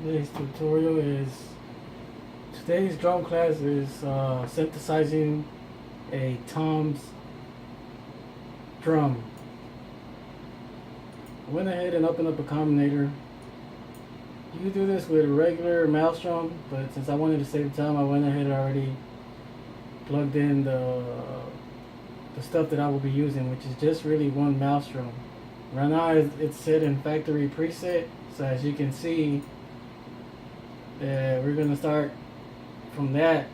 Today's tutorial is today's drum class is synthesizing a Tom's drum. I went ahead and opened up a combinator. You can do this with a regular Malstrom, but since I wanted to save time, I went ahead and already plugged in the stuff that I will be using, which is just really one Malstrom. Right now it's set in factory preset, so as you can see, we're going to start from that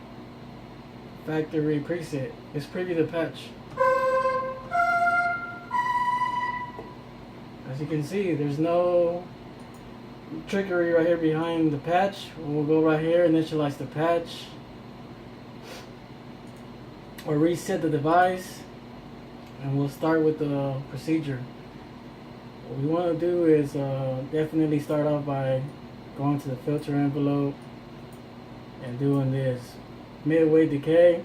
factory preset. Let's preview the patch. As you can see, there's no trickery right here behind the patch. We'll go right here, initialize the patch, or reset the device, and we'll start with the procedure. What we want to do is definitely start off by going to the filter envelope and doing this mid-wave decay,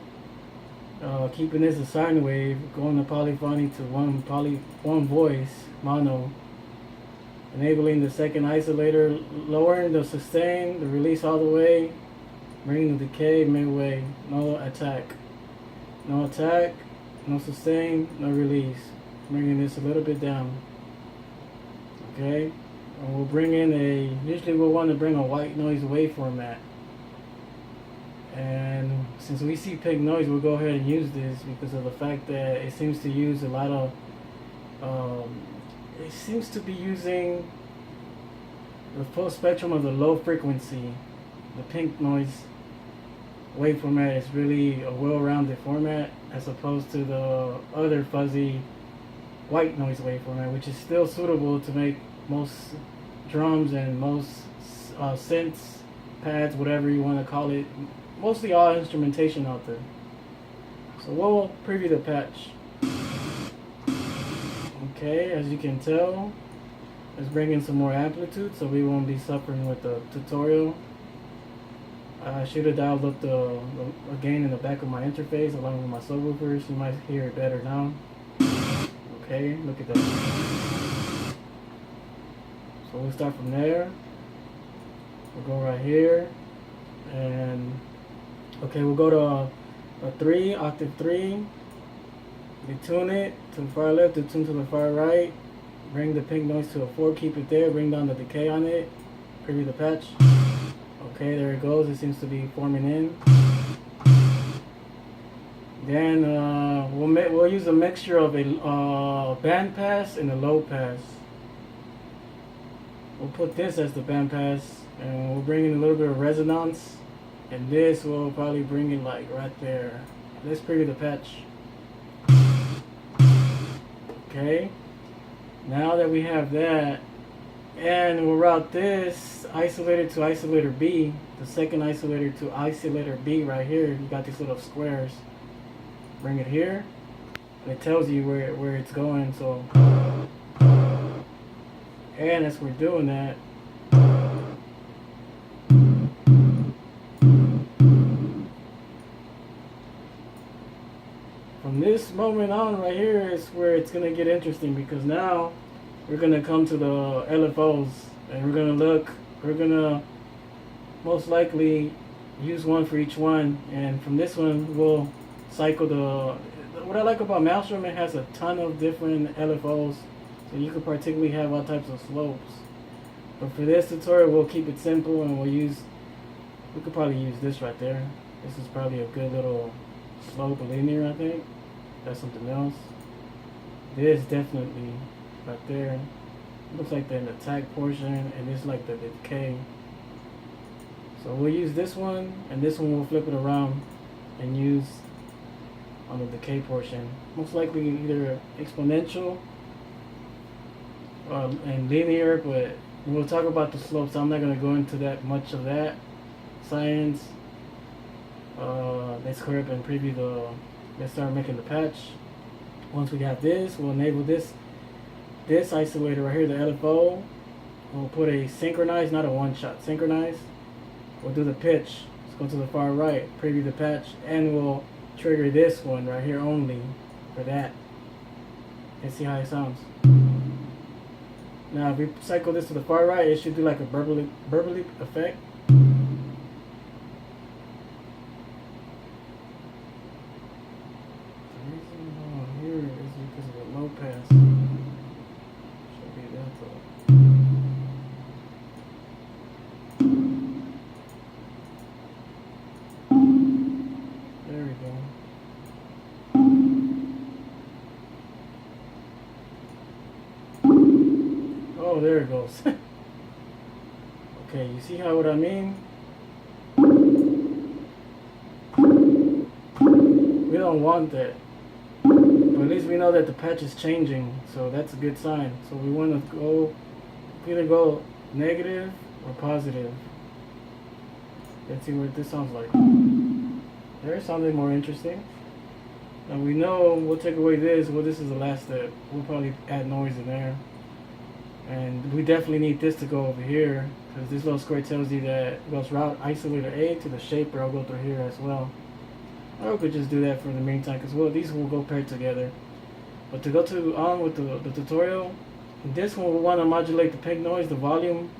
keeping this a sine wave, going to polyphony to one voice mono, enabling the second isolator, lowering the sustain, the release all the way, bringing the decay midway, no attack, no sustain, no release, bringing this a little bit down. Okay, and we'll bring in usually we'll want to bring a white noise waveformat, and since we see pink noise, we'll go ahead and use this because of the fact that it seems to use a lot of it seems to be using the full spectrum of the low frequency. The pink noise waveformat is really a well-rounded format as opposed to the other fuzzy white noise waveformat, which is still suitable to make most drums and most synths, pads, whatever you want to call it, mostly all instrumentation out there. So we'll preview the patch. Okay, as you can tell, let's bring in some more amplitude so we won't be suffering with the tutorial. I should have dialed up the gain in the back of my interface along with my subwoofers. You might hear it better now. Okay, look at that. So we'll start from there. We'll go right here, and okay, we'll go to a 3, octave 3. We tune it to the far left, to tune to the far right. Bring the pink noise to a 4, keep it there. Bring down the decay on it. Preview the patch. Okay, there it goes. It seems to be forming in. Then we'll use a mixture of a band pass and a low pass. We'll put this as the band pass, and we'll bring in a little bit of resonance, and this will probably bring it like right there. Let's preview the patch. Okay, now that we have that, and we'll route this isolator to isolator B, the second isolator to isolator B right here. You got these little squares. Bring it here, and it tells you where it's going. So, and as we're doing that, from this moment on right here is where it's gonna get interesting, because now we're gonna come to the LFOs, and we're gonna most likely use one for each one, and from this one we'll cycle what I like about Malstrom, it has a ton of different LFOs, so you could particularly have all types of slopes. But for this tutorial, we'll keep it simple, and we could probably use this right there. This is probably a good little slope, linear, I think. That's something else. This definitely right there. Looks like the attack portion, and this like the decay. So we'll use this one, and this one we'll flip it around and use on the decay portion. Most likely either exponential and linear, but we'll talk about the slopes. I'm not going to go into that much of that science. Let's hurry up and preview let's start making the patch. Once we have this, we'll enable this isolator right here, the LFO. We'll put a synchronize, not a one-shot, synchronize. We'll do the pitch. Let's go to the far right, preview the patch, and we'll trigger this one right here only for that. Let's see how it sounds. Now if we cycle this to the far right, it should do like a burbly effect. The reason here is because of the low pass. Should be that though. There we go. Oh, there it goes. Okay, you see how what I mean? We don't want that. But at least we know that the patch is changing, so that's a good sign. So we want to go, either go negative or positive. Let's see what this sounds like. There's something more interesting. Now we know we'll take away this. Well, this is the last step. We'll probably add noise in there. And we definitely need this to go over here, because this little square tells you that it goes route isolator A to the shaper. I'll go through here as well. Or we could just do that for the meantime, because well, these will go paired together. But to go to on with the tutorial, this one we want to modulate the pink noise, the volume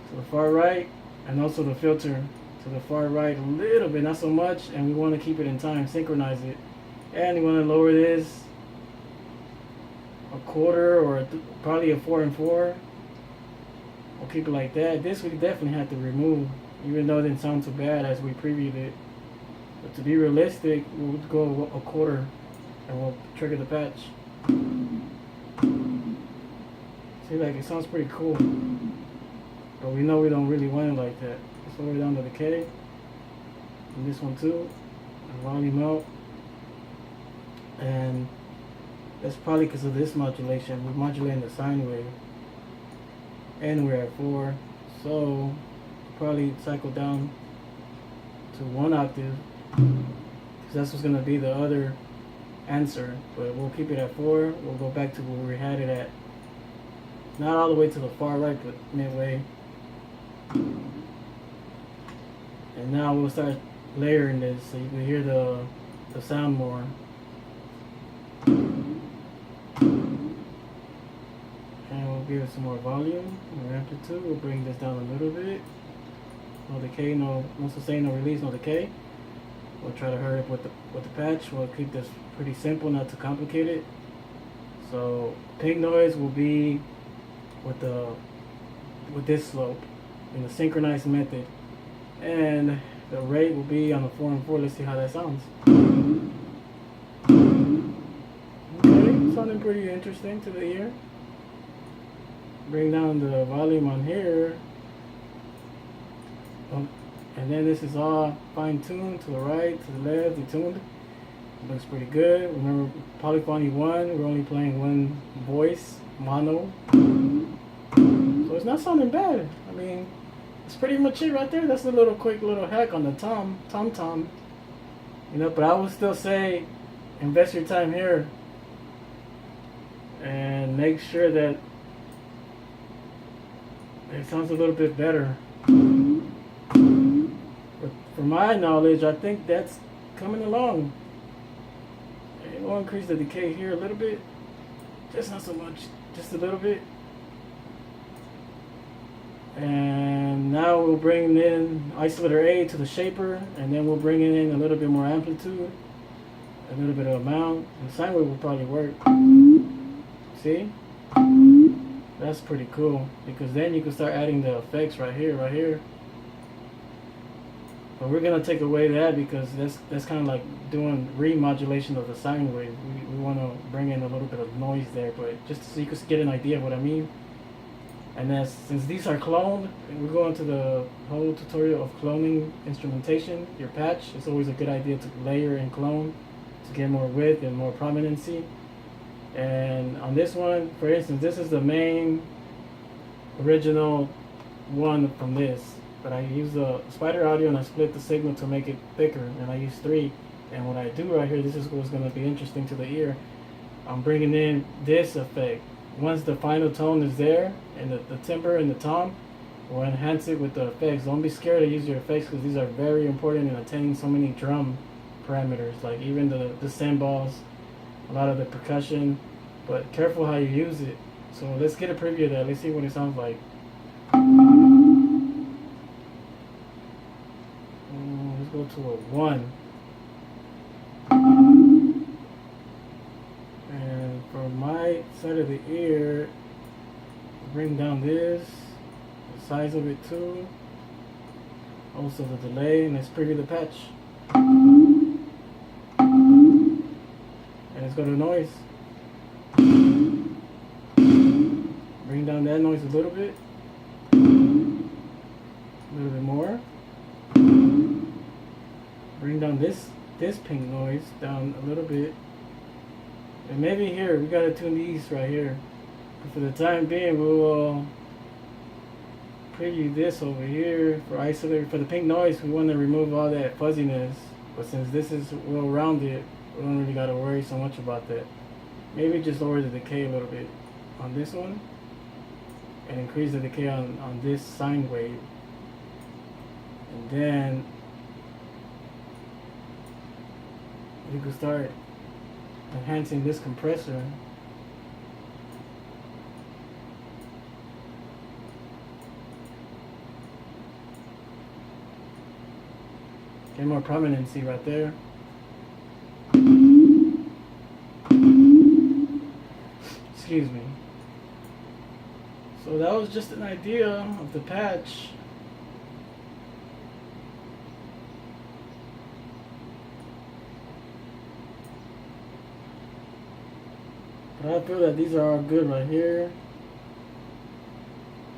to the far right, and also the filter to the far right a little bit, not so much, and we want to keep it in time, synchronize it. And we want to lower this a quarter or probably a 4 and 4. We'll keep it like that. This we definitely have to remove, even though it didn't sound too bad as we previewed it. But to be realistic, we'll go a quarter and we'll trigger the patch. See, like it sounds pretty cool, but we know we don't really want it like that. Let's lower it down to the K, and this one too, and volume out. And that's probably because of this modulation. We're modulating the sine wave, and we're at 4, so probably cycle down to 1 octave, because that's what's going to be the other answer. But we'll keep it at 4. We'll go back to where we had it at, not all the way to the far right, but midway. And now we'll start layering this so you can hear the sound more. And we'll give it some more volume, more amplitude. We'll bring this down a little bit. No decay, no sustain, no release, no decay. We'll try to hurry up with the patch. We'll keep this pretty simple, not too complicated. So pink noise will be with this slope in the synchronized method, and the rate will be on the 4 and 4. Let's see how that sounds. Okay, sounding pretty interesting to the ear. Bring down the volume on here, and then this is all fine-tuned to the right, to the left, detuned. It looks pretty good. Remember, polyphony 1, we're only playing one voice, mono. So it's not sounding bad. I mean, it's pretty much it right there. That's a little quick little hack on the tom. You know, but I would still say invest your time here and make sure that it sounds a little bit better. But from my knowledge, I think that's coming along. And we'll increase the decay here a little bit. Just not so much, just a little bit. And now we'll bring in isolator A to the shaper, and then we'll bring in a little bit more amplitude, a little bit of amount, and sine wave will probably work. See? That's pretty cool, because then you can start adding the effects right here. But we're gonna take away that because that's kind of like doing remodulation of the sine wave. We want to bring in a little bit of noise there, but just so you can get an idea of what I mean. And then since these are cloned, we're going to the whole tutorial of cloning instrumentation, your patch. It's always a good idea to layer and clone to get more width and more prominency. And on this one, for instance, this is the main original one from this. But I use the spider audio and I split the signal to make it thicker, and I use 3. And what I do right here, this is what's going to be interesting to the ear. I'm bringing in this effect. Once the final tone is there, and the timbre and the tom, we'll enhance it with the effects. Don't be scared to use your effects, because these are very important in attaining so many drum parameters, like even the cymbals, a lot of the percussion. But careful how you use it. So let's get a preview of that. Let's see what it sounds like. Let's go to a 1. And for my side of the ear, bring down this, the size of it too. Also the delay, and let's preview the patch. And let's go to noise. Bring down that noise a little bit. A little bit more. Bring down this pink noise down a little bit. And maybe here, we gotta tune these right here. But for the time being, we'll preview this over here for isolate. For the pink noise, we want to remove all that fuzziness. But since this is well rounded, we don't really gotta worry so much about that. Maybe just lower the decay a little bit on this one. And increase the decay on this sine wave. And then you can start enhancing this compressor. Get more prominency right there. Excuse me. So that was just an idea of the patch. But I feel that these are all good right here.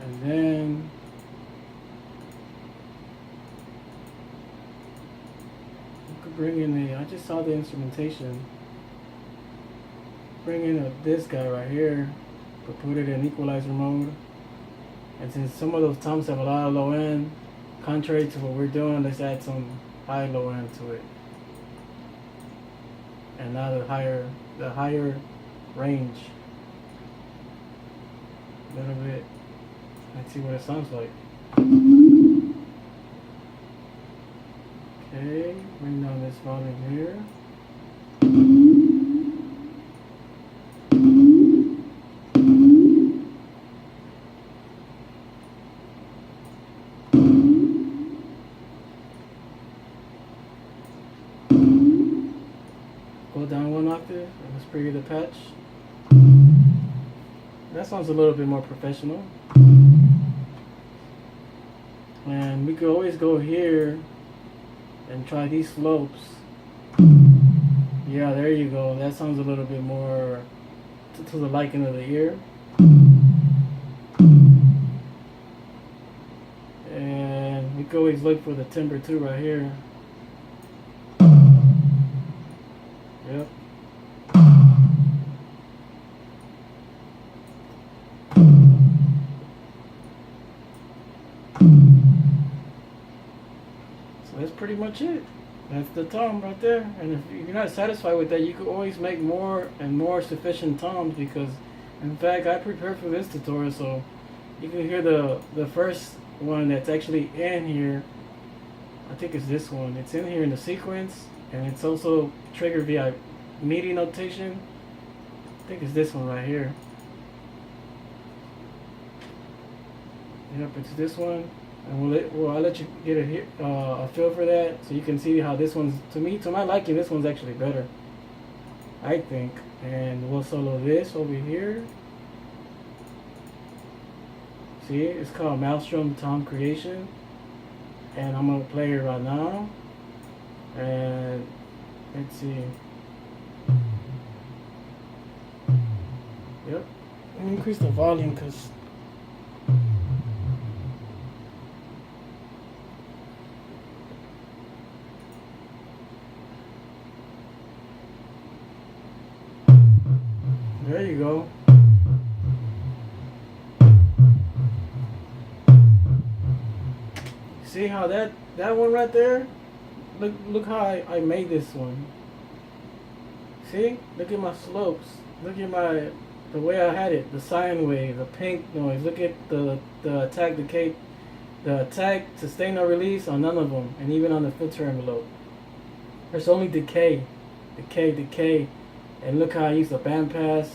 And then you could bring in I just saw the instrumentation. Bring in this guy right here, but put it in equalizer mode. And since some of those toms have a lot of low end, contrary to what we're doing, let's add some high low end to it. And now the higher range. A little bit. Let's see what it sounds like. Okay, bring down this volume here. Go down 1 octave, and let's preview the patch. That sounds a little bit more professional. And we could always go here and try these slopes. Yeah, there you go. That sounds a little bit more to the liking of the ear. And we could always look for the timbre too right here. Yep. So that's pretty much it. That's the tom right there. And if you're not satisfied with that, you could always make more and more sufficient toms, because in fact I prepared for this tutorial, so you can hear the first one that's actually in here. I think it's this one. It's in here in the sequence, and it's also triggered via MIDI notation. I think it's this one right here. Yep, it's this one. And I'll let you get a feel for that, so you can see how this one's, to my liking, this one's actually better, I think. And we'll solo this over here. See, it's called Malstrom Tom Creation. And I'm gonna play it right now. And let's see. Yep. Let me increase the volume because there you go. See how that one right there? Look how I made this one. See? Look at my slopes. Look at the way I had it. The sine wave, the pink noise. Look at the attack decay, the attack, sustain or release on none of them, and even on the filter envelope. There's only decay. And look how I use the bandpass.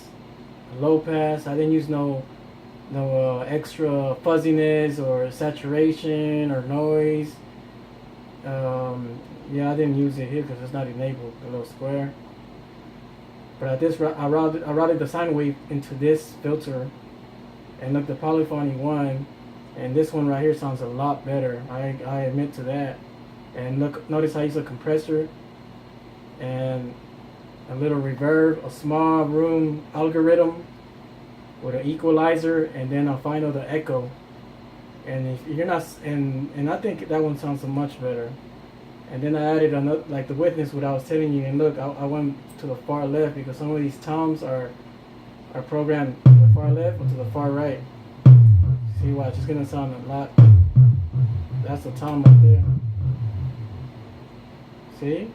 low pass. I didn't use no extra fuzziness or saturation or noise. Yeah, I didn't use it here because it's not enabled, the little square. But I routed the sine wave into this filter, and look, the polyphony one, and this one right here sounds a lot better. I admit to that. And look, notice I use a compressor and a little reverb, a small room algorithm with an equalizer, and then a final the echo. And if you're not, and I think that one sounds so much better. And then I added another, like the witness, what I was telling you. And look, I went to the far left because some of these toms are programmed to the far left or to the far right. See, watch, it's gonna sound a lot. That's a tom right there. See?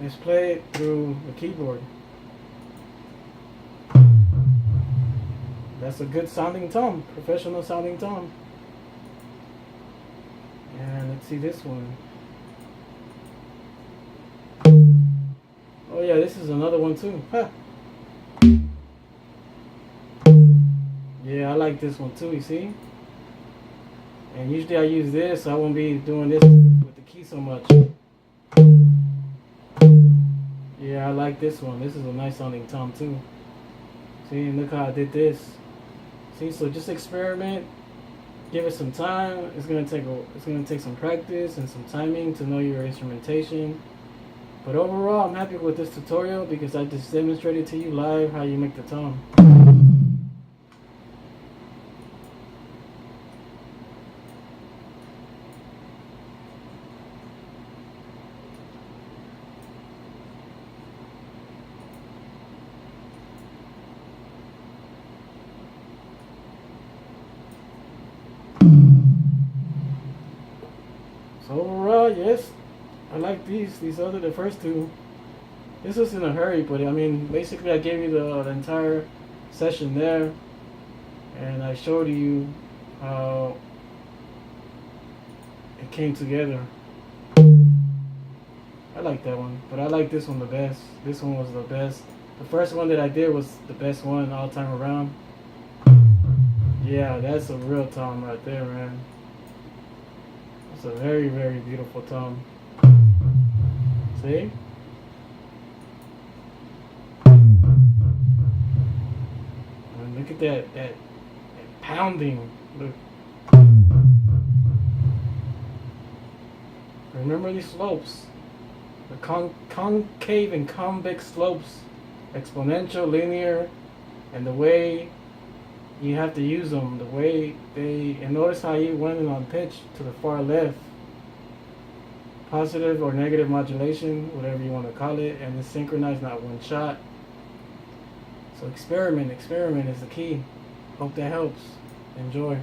Let's play it through the keyboard. That's a good sounding tom, professional sounding tom. And let's see this one. Oh yeah, this is another one too. Huh. Yeah, I like this one too, you see? And usually I use this, so I won't be doing this with the key so much. Yeah, I like this one. This is a nice sounding tom too. See, and look how I did this. See, so just experiment. Give it some time. It's gonna take some practice and some timing to know your instrumentation. But overall, I'm happy with this tutorial because I just demonstrated to you live how you make the tom. So overall, yes, I like these other, the first two. This was in a hurry, but I mean, basically I gave you the entire session there, and I showed you how it came together. I like that one, but I like this one the best. This one was the best. The first one that I did was the best one all time around. Yeah, that's a real tom right there, man. It's a very, very beautiful tom. See? And look at that pounding. Look. Remember these slopes. The concave and convex slopes. Exponential, linear, and the way you have to use them, the way and notice how you went on pitch to the far left. Positive or negative modulation, whatever you want to call it, and it's synchronized, not one shot. So experiment is the key. Hope that helps. Enjoy.